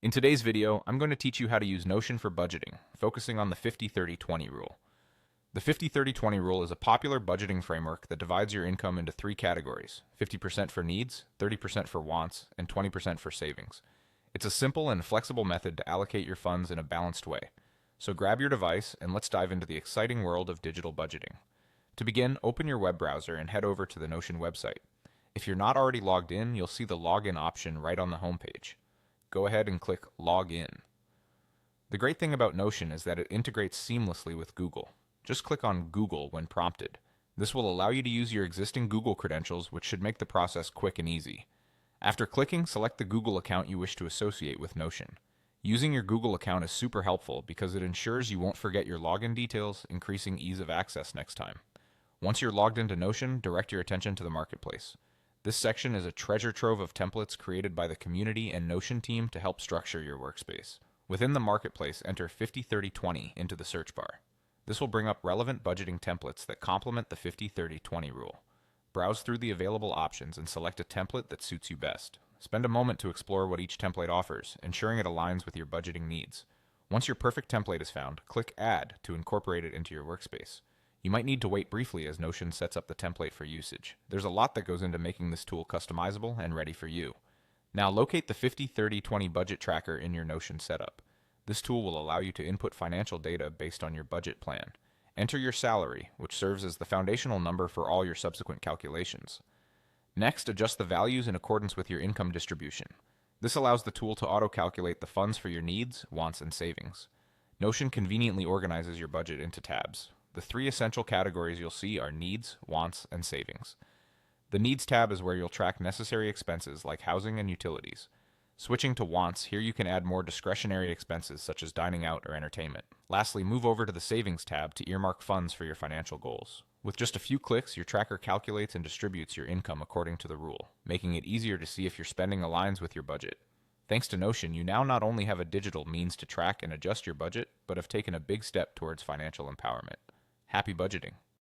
In today's video, I'm going to teach you how to use Notion for budgeting, focusing on the 50-30-20 rule. The 50-30-20 rule is a popular budgeting framework that divides your income into three categories: 50% for needs, 30% for wants, and 20% for savings. It's a simple and flexible method to allocate your funds in a balanced way. So grab your device and let's dive into the exciting world of digital budgeting. To begin, open your web browser and head over to the Notion website. If you're not already logged in, you'll see the login option right on the homepage. Go ahead and click Log In. The great thing about Notion is that it integrates seamlessly with Google. Just click on Google when prompted. This will allow you to use your existing Google credentials, which should make the process quick and easy. After clicking, select the Google account you wish to associate with Notion. Using your Google account is super helpful because it ensures you won't forget your login details, increasing ease of access next time. Once you're logged into Notion, direct your attention to the marketplace. This section is a treasure trove of templates created by the community and Notion team to help structure your workspace. Within the marketplace, enter 50-30-20 into the search bar. This will bring up relevant budgeting templates that complement the 50-30-20 rule. Browse through the available options and select a template that suits you best. Spend a moment to explore what each template offers, ensuring it aligns with your budgeting needs. Once your perfect template is found, click Add to incorporate it into your workspace. You might need to wait briefly as Notion sets up the template for usage. There's a lot that goes into making this tool customizable and ready for you. Now locate the 50-30-20 budget tracker in your Notion setup. This tool will allow you to input financial data based on your budget plan. Enter your salary, which serves as the foundational number for all your subsequent calculations. Next, adjust the values in accordance with your income distribution. This allows the tool to auto-calculate the funds for your needs, wants, and savings. Notion conveniently organizes your budget into tabs. The three essential categories you'll see are needs, wants, and savings. The needs tab is where you'll track necessary expenses like housing and utilities. Switching to wants, here you can add more discretionary expenses such as dining out or entertainment. Lastly, move over to the savings tab to earmark funds for your financial goals. With just a few clicks, your tracker calculates and distributes your income according to the rule, making it easier to see if your spending aligns with your budget. Thanks to Notion, you now not only have a digital means to track and adjust your budget, but have taken a big step towards financial empowerment. Happy budgeting!